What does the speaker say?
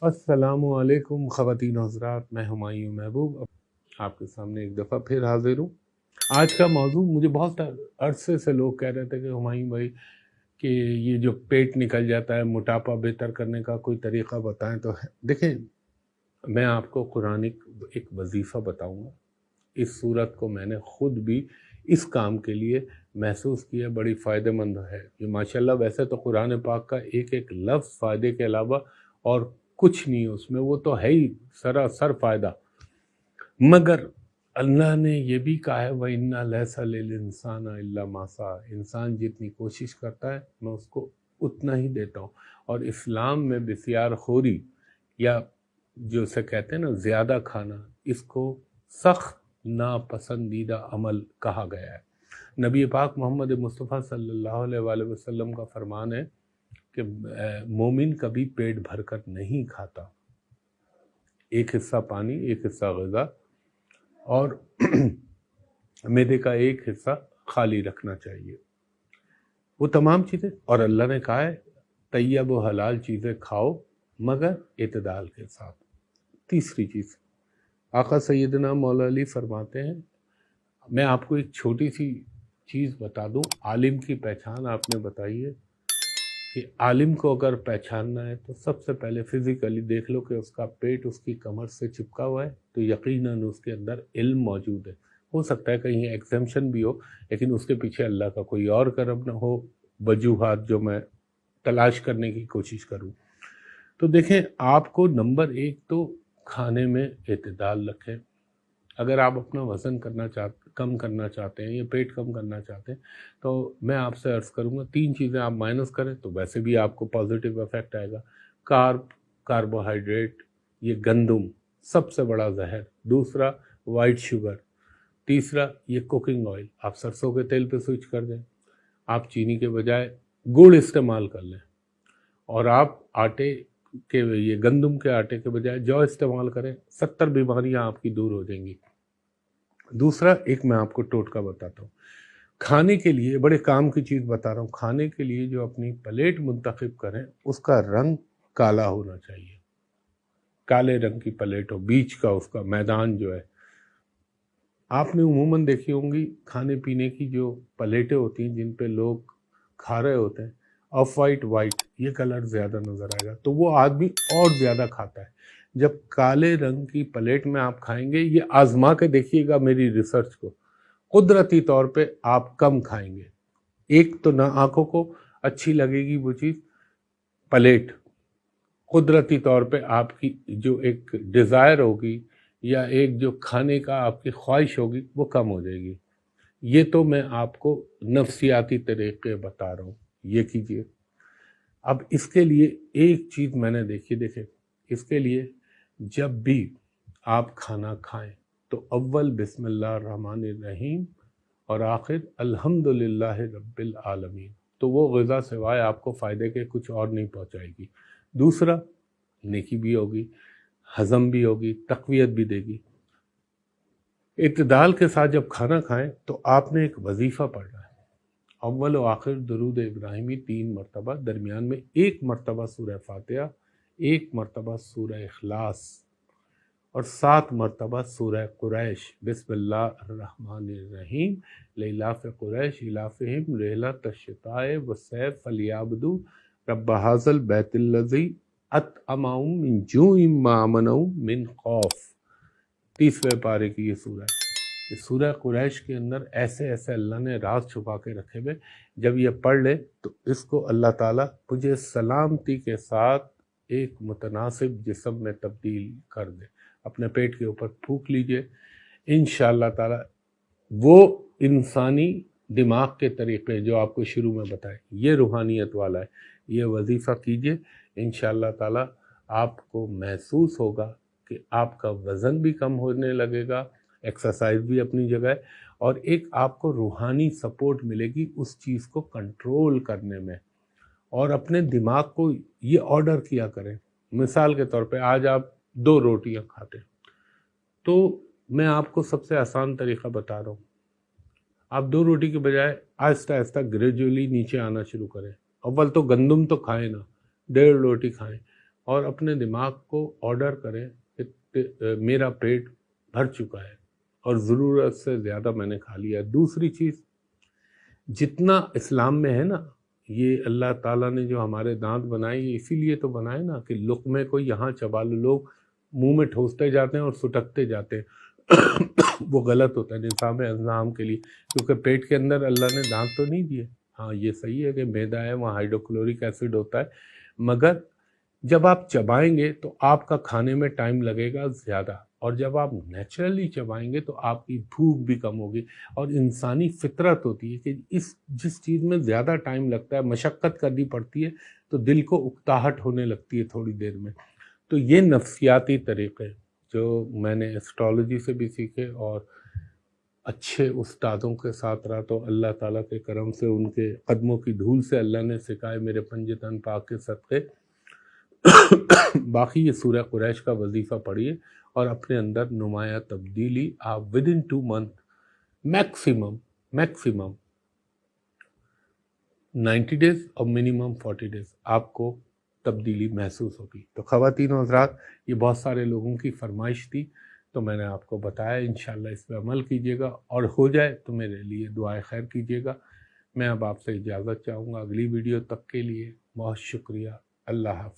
السلام علیکم خواتین و حضرات، میں ہمایوں محبوب آپ کے سامنے ایک دفعہ پھر حاضر ہوں۔ آج کا موضوع، مجھے بہت عرصے سے لوگ کہہ رہے تھے کہ ہمایوں بھائی کہ یہ جو پیٹ نکل جاتا ہے موٹاپا بہتر کرنے کا کوئی طریقہ بتائیں۔ تو دیکھیں، میں آپ کو قرآنک ایک وظیفہ بتاؤں گا۔ اس صورت کو میں نے خود بھی اس کام کے لیے محسوس کیا، بڑی فائدہ مند ہے یہ ماشاءاللہ۔ ویسے تو قرآن پاک کا ایک ایک لفظ فائدے کے علاوہ اور کچھ نہیں اس میں، وہ تو ہے ہی سراسر فائدہ، مگر اللہ نے یہ بھی کہا ہے وَإِنَّ لَيْسَ لِلْإِنسَانَ إِلَّا مَا سَعَى۔ انسان جتنی کوشش کرتا ہے میں اس کو اتنا ہی دیتا ہوں۔ اور اسلام میں بسیار خوری یا جو اسے کہتے ہیں نا زیادہ کھانا، اس کو سخت ناپسندیدہ عمل کہا گیا ہے۔ نبی پاک محمد مصطفیٰ صلی اللہ علیہ وآلہ وسلم کا فرمان ہے کہ مومن کبھی پیٹ بھر کر نہیں کھاتا، ایک حصہ پانی، ایک حصہ غذا، اور معدے کا ایک حصہ خالی رکھنا چاہیے۔ وہ تمام چیزیں، اور اللہ نے کہا ہے طیب و حلال چیزیں کھاؤ مگر اعتدال کے ساتھ۔ تیسری چیز، آقا سیدنا مولا علی فرماتے ہیں، میں آپ کو ایک چھوٹی سی چیز بتا دوں، عالم کی پہچان آپ نے بتائی ہے کہ عالم کو اگر پہچاننا ہے تو سب سے پہلے فزیکلی دیکھ لو کہ اس کا پیٹ اس کی کمر سے چپکا ہوا ہے تو یقیناً اس کے اندر علم موجود ہے۔ ہو سکتا ہے کہیں ایگزمپشن بھی ہو، لیکن اس کے پیچھے اللہ کا کوئی اور کرم نہ ہو، وجوہات جو میں تلاش کرنے کی کوشش کروں۔ تو دیکھیں، آپ کو نمبر ایک تو کھانے میں اعتدال رکھیں۔ اگر آپ اپنا وزن کم کرنا چاہتے ہیں یا پیٹ کم کرنا چاہتے ہیں تو میں آپ سے عرض کروں گا 3 چیزیں آپ مائنس کریں تو ویسے بھی آپ کو پازیٹیو افیکٹ آئے گا۔ کاربوہائیڈریٹ، یہ گندم سب سے بڑا زہر، دوسرا وائٹ شوگر، تیسرا یہ کوکنگ آئل، آپ سرسوں کے تیل پہ سوئچ کر دیں، آپ چینی کے بجائے گڑ استعمال کر لیں، اور آپ آٹے کے، یہ گندم کے آٹے کے بجائے جو استعمال کریں، 70 بیماریاں آپ کی دور ہو جائیں گی۔ دوسرا، ایک میں آپ کو ٹوٹکا بتاتا ہوں کھانے کے لیے، بڑے کام کی چیز بتا رہا ہوں، کھانے کے لیے جو اپنی پلیٹ منتخب کریں اس کا رنگ کالا ہونا چاہیے، کالے رنگ کی پلیٹ ہو، بیچ کا اس کا میدان جو ہے۔ آپ نے عموماً دیکھی ہوں گی کھانے پینے کی جو پلیٹیں ہوتی ہیں جن پہ لوگ کھا رہے ہوتے ہیں، آف وائٹ یہ کلر زیادہ نظر آئے گا تو وہ آدمی اور زیادہ کھاتا ہے۔ جب کالے رنگ کی پلیٹ میں آپ کھائیں گے، یہ آزما کے دیکھیے گا میری ریسرچ کو، قدرتی طور پہ آپ کم کھائیں گے۔ ایک تو نہ آنکھوں کو اچھی لگے گی وہ چیز، پلیٹ قدرتی طور پہ آپ کی جو ایک ڈیزائر ہوگی یا ایک جو کھانے کا آپ کی خواہش ہوگی وہ کم ہو جائے گی۔ یہ تو میں آپ کو نفسیاتی طریقے بتا رہا ہوں، یہ کیجئے۔ اب اس کے لیے ایک چیز میں نے دیکھیں، اس کے لیے جب بھی آپ کھانا کھائیں تو اول بسم اللہ الرحمن الرحیم اور آخر الحمدللہ رب العالمین، تو وہ غذا سوائے آپ کو فائدے کے کچھ اور نہیں پہنچائے گی۔ دوسرا، نیکی بھی ہوگی، ہضم بھی ہوگی، تقویت بھی دے گی۔ اعتدال کے ساتھ جب کھانا کھائیں تو آپ نے ایک وظیفہ پڑھنا ہے، اول و آخر درود ابراہیمی 3 مرتبہ، درمیان میں 1 مرتبہ سورہ فاتحہ، 1 مرتبہ سورہ اخلاص، اور 7 مرتبہ سورہ قریش، بسم اللہ الرحمن الرحیم، لإلاف قریش إلافہم رحلۃ الشتاء والصیف فلیعبدوا رب ھذا البیت الذی اطعمہم من جوع وآمنہم من خوف۔ 30ویں پارے کی یہ سورہ ہے۔ اس سورہ قریش کے اندر ایسے ایسے اللہ نے راز چھپا کے رکھے ہوئے، جب یہ پڑھ لے تو اس کو اللہ تعالیٰ مجھے سلامتی کے ساتھ ایک متناسب جسم میں تبدیل کر دے۔ اپنے پیٹ کے اوپر پھونک لیجئے، انشاءاللہ تعالیٰ وہ انسانی دماغ کے طریقے جو آپ کو شروع میں بتائے، یہ روحانیت والا ہے، یہ وظیفہ کیجئے، انشاءاللہ تعالیٰ آپ کو محسوس ہوگا کہ آپ کا وزن بھی کم ہونے لگے گا، ایکسرسائز بھی اپنی جگہ ہے، اور ایک آپ کو روحانی سپورٹ ملے گی اس چیز کو کنٹرول کرنے میں۔ اور اپنے دماغ کو یہ آرڈر کیا کریں، مثال کے طور پہ آج آپ 2 روٹیاں کھاتے ہیں تو میں آپ کو سب سے آسان طریقہ بتا رہا ہوں، آپ 2 روٹی کے بجائے آہستہ آہستہ گریجولی نیچے آنا شروع کریں۔ اول تو گندم تو کھائیں نا، 1.5 روٹی کھائیں، اور اپنے دماغ کو آرڈر کریں کہ میرا پیٹ بھر چکا ہے اور ضرورت سے زیادہ میں نے کھا لیا. دوسری چیز، جتنا اسلام میں ہے نا، یہ اللہ تعالیٰ نے جو ہمارے دانت بنائے اسی لیے تو بنائے نا کہ لقمے کو یہاں چبا لو. لوگ منہ میں ٹھوستے جاتے ہیں اور سٹکتے جاتے ہیں وہ غلط ہوتا ہے نظام اعظام کے لیے، کیونکہ پیٹ کے اندر اللہ نے دانت تو نہیں دیے. ہاں یہ صحیح ہے کہ میدا ہے، وہاں ہائیڈروکلورک ایسڈ ہوتا ہے، مگر جب آپ چبائیں گے تو آپ کا کھانے میں ٹائم لگے گا زیادہ، اور جب آپ نیچرلی چبائیں گے تو آپ کی بھوک بھی کم ہوگی. اور انسانی فطرت ہوتی ہے کہ جس چیز میں زیادہ ٹائم لگتا ہے، مشقت کرنی پڑتی ہے، تو دل کو اکتاہٹ ہونے لگتی ہے تھوڑی دیر میں. تو یہ نفسیاتی طریقے جو میں نے ایسٹرالوجی سے بھی سیکھے اور اچھے استادوں کے ساتھ رہا تو اللہ تعالیٰ کے کرم سے ان کے قدموں کی دھول سے اللہ نے سکھائے میرے پنجے تن پاک کے صدقے. باقی یہ سورہ قریش کا وظیفہ پڑھیے اور اپنے اندر نمایاں تبدیلی آپ ودن 2 month میکسیمم 90 days اور منیمم 40 days آپ کو تبدیلی محسوس ہوگی. تو خواتین و حضرات، یہ بہت سارے لوگوں کی فرمائش تھی تو میں نے آپ کو بتایا. انشاءاللہ اس پہ عمل کیجیے گا اور ہو جائے تو میرے لیے دعائے خیر کیجیے گا. میں اب آپ سے اجازت چاہوں گا. اگلی ویڈیو تک کے لیے بہت شکریہ. اللہ حافظ.